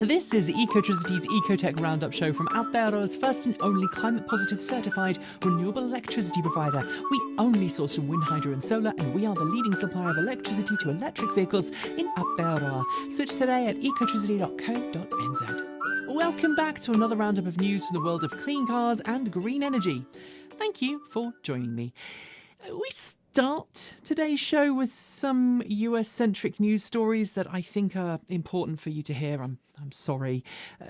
This is ecoTricity's ecoTEC Roundup show from Aotearoa's first and only climate-positive certified renewable electricity provider. We only source from wind, hydro and solar, and we are the leading supplier of electricity to electric vehicles in Aotearoa. Switch today at ecotricity.co.nz. Welcome back to another roundup of news from the world of clean cars and green energy. Thank you for joining me. We start today's show with some US-centric news stories that I think are important for you to hear. I'm sorry.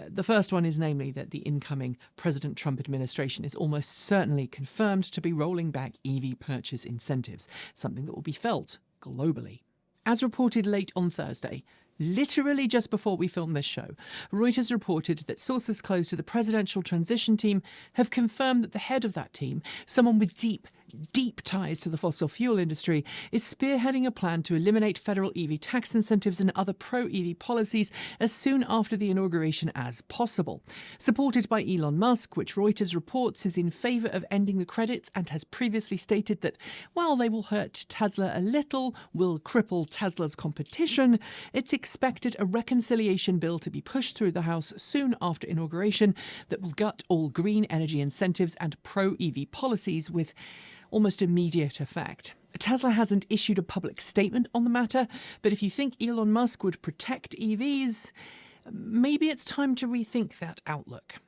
The first one is namely that the incoming President Trump administration is almost certainly confirmed to be rolling back EV purchase incentives, something that will be felt globally. As reported late on Thursday, literally just before we filmed this show, Reuters reported that sources close to the presidential transition team have confirmed that the head of that team, someone with deep ties to the fossil fuel industry, is spearheading a plan to eliminate federal EV tax incentives and other pro-EV policies as soon after the inauguration as possible. Supported by Elon Musk, which Reuters reports is in favour of ending the credits and has previously stated that while they will hurt Tesla a little, will cripple Tesla's competition, it's expected a reconciliation bill to be pushed through the House soon after inauguration that will gut all green energy incentives and pro-EV policies with almost immediate effect. Tesla hasn't issued a public statement on the matter, but if you think Elon Musk would protect EVs, maybe it's time to rethink that outlook.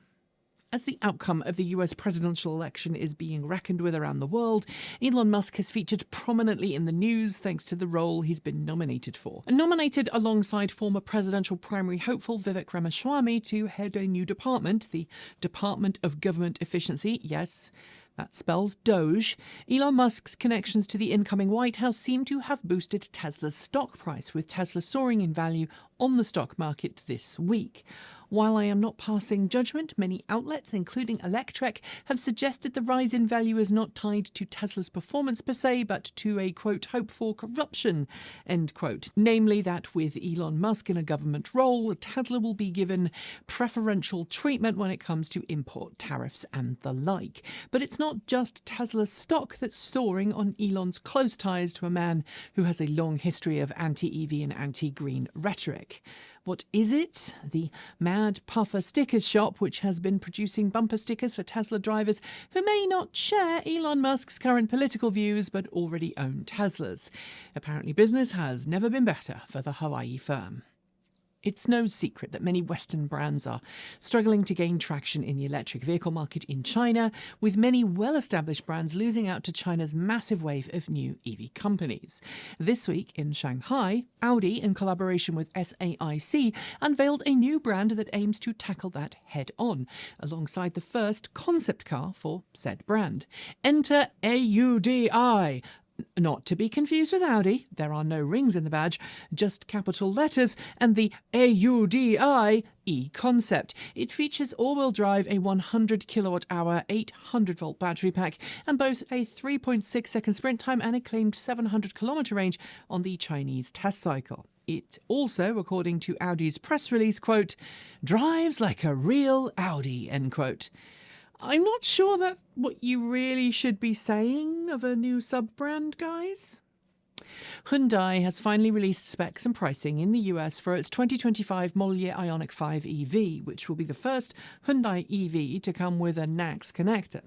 As the outcome of the US presidential election is being reckoned with around the world, Elon Musk has featured prominently in the news thanks to the role he's been nominated for. Nominated alongside former presidential primary hopeful Vivek Ramaswamy to head a new department, the Department of Government Efficiency, yes, that spells Doge, Elon Musk's connections to the incoming White House seem to have boosted Tesla's stock price, with Tesla soaring in value on the stock market this week. While I am not passing judgment, many outlets, including ecoTEC, have suggested the rise in value is not tied to Tesla's performance per se, but to a, quote, hope for corruption, end quote. Namely that with Elon Musk in a government role, Tesla will be given preferential treatment when it comes to import tariffs and the like. But it's not just Tesla's stock that's soaring on Elon's close ties to a man who has a long history of anti-EV and anti-green rhetoric. What is it? The Mad Puffer Stickers shop, which has been producing bumper stickers for Tesla drivers who may not share Elon Musk's current political views but already own Teslas. Apparently business has never been better for the Hawaii firm. It's no secret that many Western brands are struggling to gain traction in the electric vehicle market in China, with many well-established brands losing out to China's massive wave of new EV companies. This week in Shanghai, Audi, in collaboration with SAIC, unveiled a new brand that aims to tackle that head-on, alongside the first concept car for said brand. Enter Audi. Not to be confused with Audi, there are no rings in the badge, just capital letters, and the Audi e-concept. It features all-wheel drive, a 100 kilowatt-hour, 800-volt battery pack, and both a 3.6-second sprint time and a claimed 700-kilometre range on the Chinese test cycle. It also, according to Audi's press release, quote, drives like a real Audi, end quote. I'm not sure that's what you really should be saying of a new sub-brand, guys. Hyundai has finally released specs and pricing in the US for its 2025 model year IONIQ 5 EV, which will be the first Hyundai EV to come with a NACS connector.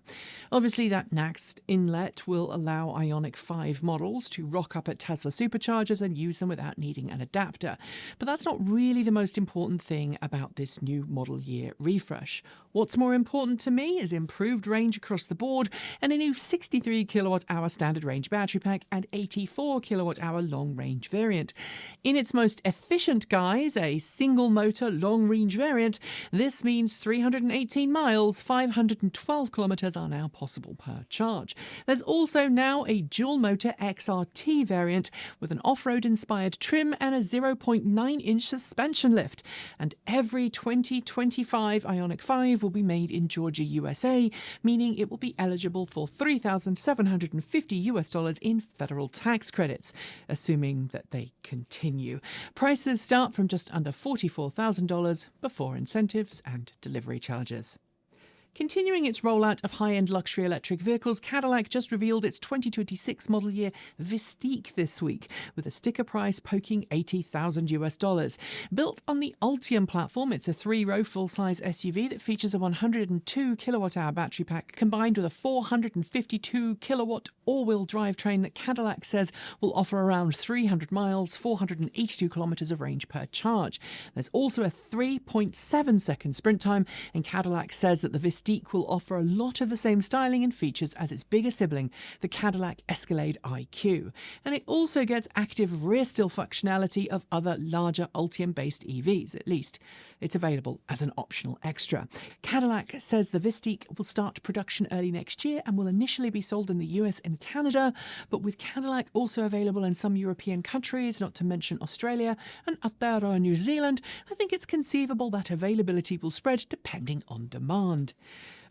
Obviously, that NACS inlet will allow IONIQ 5 models to rock up at Tesla superchargers and use them without needing an adapter. But that's not really the most important thing about this new model year refresh. What's more important to me is improved range across the board and a new 63 kilowatt-hour standard range battery pack and 84 kilowatt-hour long-range variant. In its most efficient guise, a single-motor long-range variant, this means 318 miles, 512 kilometres are now possible per charge. There's also now a dual-motor XRT variant with an off-road inspired trim and a 0.9-inch suspension lift. And every 2025 IONIQ 5 will be made in Georgia, USA, meaning it will be eligible for $3,750 in federal tax credits, assuming that they continue. Prices start from just under $44,000 before incentives and delivery charges. Continuing its rollout of high-end luxury electric vehicles, Cadillac just revealed its 2026 model year Vistiq this week, with a sticker price poking $80,000. Built on the Ultium platform, it's a 3-row full-size SUV that features a 102 kilowatt-hour battery pack combined with a 452 kilowatt all-wheel drivetrain that Cadillac says will offer around 300 miles, 482 kilometers of range per charge. There's also a 3.7-second sprint time, and Cadillac says that the Vistiq will offer a lot of the same styling and features as its bigger sibling, the Cadillac Escalade IQ. And it also gets active rear still functionality of other larger Ultium-based EVs, at least. It's available as an optional extra. Cadillac says the Vistiq will start production early next year and will initially be sold in the US and Canada, but with Cadillac also available in some European countries, not to mention Australia and Aotearoa, New Zealand, I think it's conceivable that availability will spread depending on demand.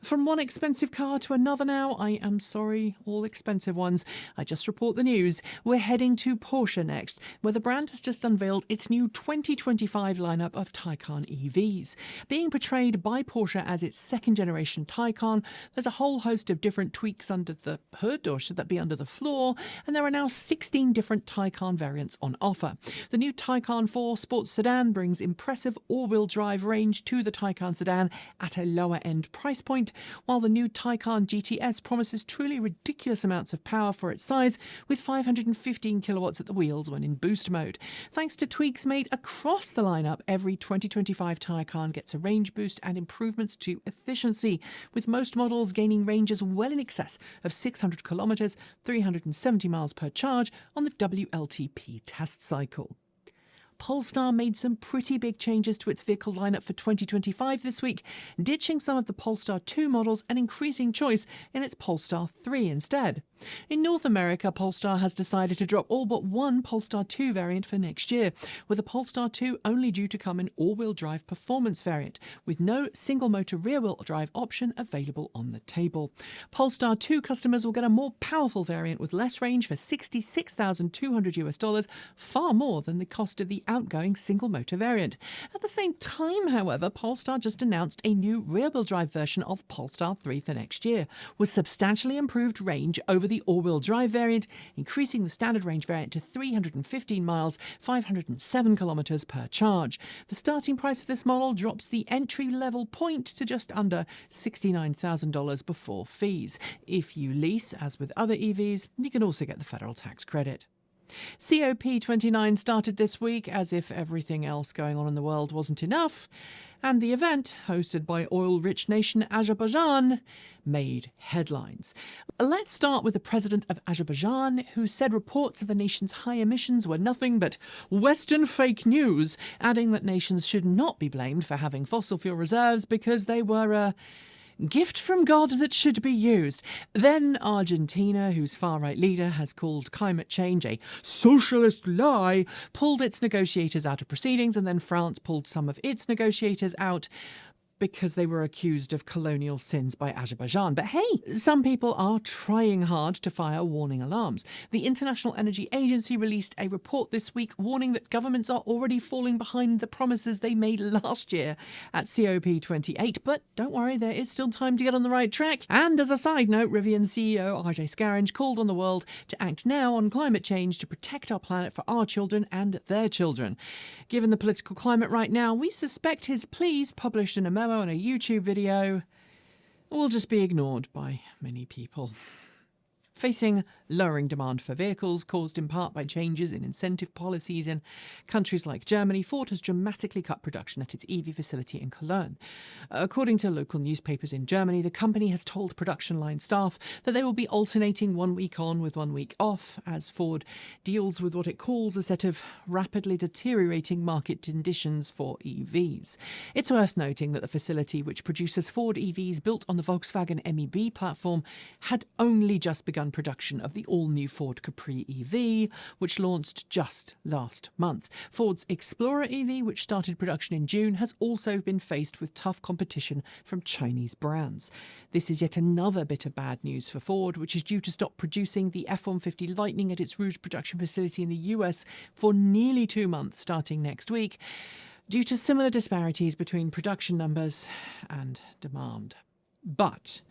From one expensive car to another now, I am sorry, all expensive ones. I just report the news. We're heading to Porsche next, where the brand has just unveiled its new 2025 lineup of Taycan EVs. Being portrayed by Porsche as its second-generation Taycan, there's a whole host of different tweaks under the hood, or should that be under the floor, and there are now 16 different Taycan variants on offer. The new Taycan 4 sports sedan brings impressive all-wheel drive range to the Taycan sedan at a lower-end price point, while the new Taycan GTS promises truly ridiculous amounts of power for its size, with 515 kilowatts at the wheels when in boost mode. Thanks to tweaks made across the lineup, every 2025 Taycan gets a range boost and improvements to efficiency, with most models gaining ranges well in excess of 600 kilometers, 370 miles per charge on the WLTP test cycle. Polestar made some pretty big changes to its vehicle lineup for 2025 this week, ditching some of the Polestar 2 models and increasing choice in its Polestar 3 instead. In North America, Polestar has decided to drop all but one Polestar 2 variant for next year, with the Polestar 2 only due to come in all-wheel drive performance variant, with no single-motor rear-wheel drive option available on the table. Polestar 2 customers will get a more powerful variant with less range for $66,200, far more than the cost of the outgoing single-motor variant. At the same time, however, Polestar just announced a new rear-wheel drive version of Polestar 3 for next year, with substantially improved range over the all-wheel drive variant, increasing the standard range variant to 315 miles, 507 kilometers per charge. The starting price of this model drops the entry-level point to just under $69,000 before fees. If you lease, as with other EVs, you can also get the federal tax credit. COP29 started this week as if everything else going on in the world wasn't enough, and the event, hosted by oil-rich nation Azerbaijan, made headlines. Let's start with the president of Azerbaijan, who said reports of the nation's high emissions were nothing but Western fake news, adding that nations should not be blamed for having fossil fuel reserves because they were a gift from God that should be used. Then Argentina, whose far-right leader has called climate change a socialist lie, pulled its negotiators out of proceedings, and then France pulled some of its negotiators out because they were accused of colonial sins by Azerbaijan. But hey, some people are trying hard to fire warning alarms. The International Energy Agency released a report this week warning that governments are already falling behind the promises they made last year at COP28. But don't worry, there is still time to get on the right track. And as a side note, Rivian CEO RJ Scaringe called on the world to act now on climate change to protect our planet for our children and their children. Given the political climate right now, we suspect his pleas, published in a memo and a YouTube video, will just be ignored by many people. Facing lowering demand for vehicles caused in part by changes in incentive policies in countries like Germany, Ford has dramatically cut production at its EV facility in Cologne. According to local newspapers in Germany, the company has told production line staff that they will be alternating 1 week on with 1 week off as Ford deals with what it calls a set of rapidly deteriorating market conditions for EVs. It's worth noting that the facility, which produces Ford EVs built on the Volkswagen MEB platform, had only just begun production of the all-new Ford Capri EV, which launched just last month. Ford's Explorer EV, which started production in June, has also been faced with tough competition from Chinese brands. This is yet another bit of bad news for Ford, which is due to stop producing the F-150 Lightning at its Rouge production facility in the US for nearly 2 months starting next week, due to similar disparities between production numbers and demand. But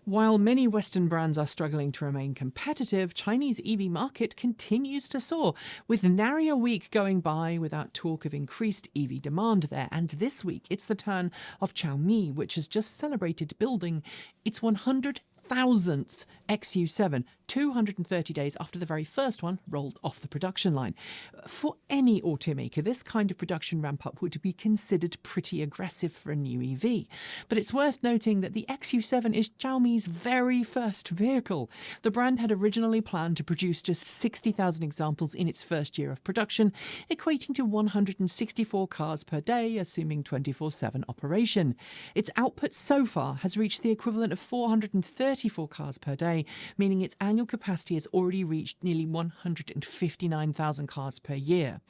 while many Western brands are struggling to remain competitive, Chinese EV market continues to soar, with nary a week going by without talk of increased EV demand there. And this week, it's the turn of Xiaomi, which has just celebrated building its 100,000th XU7, 230 days after the very first one rolled off the production line. For any automaker, this kind of production ramp-up would be considered pretty aggressive for a new EV. But it's worth noting that the XU7 is Xiaomi's very first vehicle. The brand had originally planned to produce just 60,000 examples in its first year of production, equating to 164 cars per day, assuming 24/7 operation. Its output so far has reached the equivalent of 434 cars per day, meaning its annual capacity has already reached nearly 159,000 cars per year.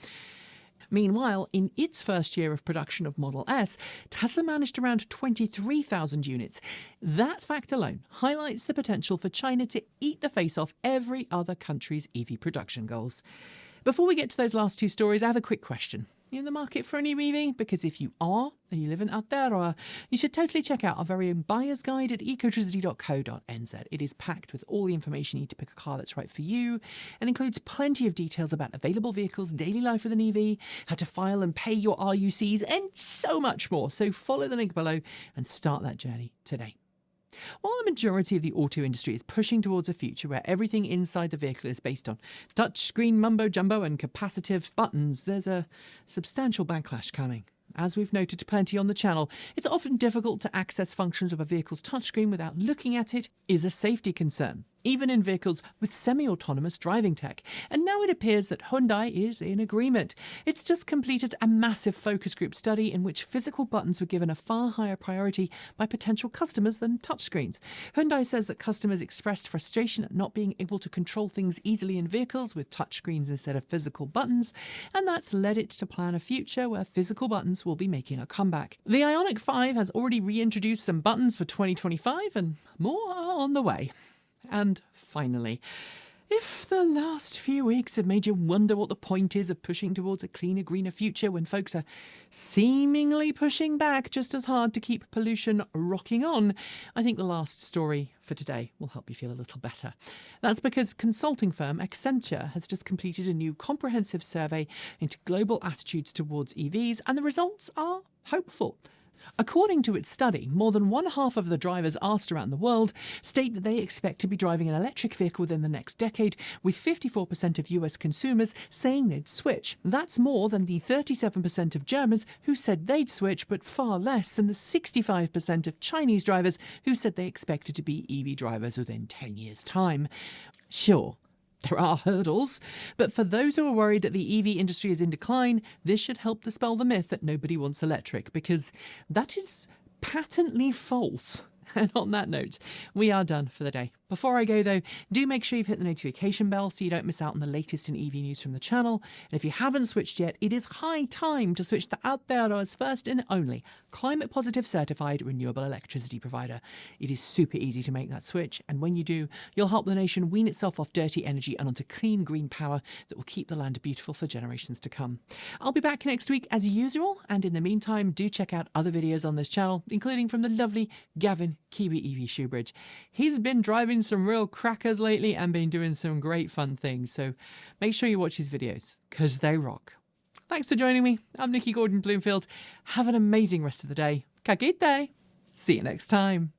Meanwhile, in its first year of production of Model S, Tesla managed around 23,000 units. That fact alone highlights the potential for China to eat the face off every other country's EV production goals. Before we get to those last two stories, I have a quick question. You in the market for a new EV? Because if you are, and you live in Aotearoa, you should totally check out our very own buyer's guide at ecotricity.co.nz. It is packed with all the information you need to pick a car that's right for you, and includes plenty of details about available vehicles, daily life with an EV, how to file and pay your RUCs, and so much more. So follow the link below and start that journey today. While the majority of the auto industry is pushing towards a future where everything inside the vehicle is based on touchscreen mumbo-jumbo and capacitive buttons, there's a substantial backlash coming. As we've noted plenty on the channel, it's often difficult to access functions of a vehicle's touchscreen without looking at it is a safety concern, even in vehicles with semi-autonomous driving tech. And now it appears that Hyundai is in agreement. It's just completed a massive focus group study in which physical buttons were given a far higher priority by potential customers than touchscreens. Hyundai says that customers expressed frustration at not being able to control things easily in vehicles with touchscreens instead of physical buttons, and that's led it to plan a future where physical buttons will be making a comeback. The IONIQ 5 has already reintroduced some buttons for 2025, and more are on the way. And finally, if the last few weeks have made you wonder what the point is of pushing towards a cleaner, greener future when folks are seemingly pushing back just as hard to keep pollution rocking on, I think the last story for today will help you feel a little better. That's because consulting firm Accenture has just completed a new comprehensive survey into global attitudes towards EVs, and the results are hopeful. According to its study, more than one half of the drivers asked around the world state that they expect to be driving an electric vehicle within the next decade, with 54% of US consumers saying they'd switch. That's more than the 37% of Germans who said they'd switch, but far less than the 65% of Chinese drivers who said they expected to be EV drivers within 10 years' time. Sure, there are hurdles, but for those who are worried that the EV industry is in decline, this should help dispel the myth that nobody wants electric, because that is patently false. And on that note, we are done for the day. Before I go though, do make sure you've hit the notification bell so you don't miss out on the latest in EV news from the channel. And if you haven't switched yet, it is high time to switch to Aotearoa's first and only climate positive certified renewable electricity provider. It is super easy to make that switch, and when you do, you'll help the nation wean itself off dirty energy and onto clean green power that will keep the land beautiful for generations to come. I'll be back next week as usual, and in the meantime, do check out other videos on this channel, including from the lovely Gavin Kiwi EV Shoebridge. He's been driving some real crackers lately and been doing some great fun things, so make sure you watch his videos, because they rock. Thanks for joining me. I'm Nikki Gordon Bloomfield. Have an amazing rest of the day. Ka kite! See you next time.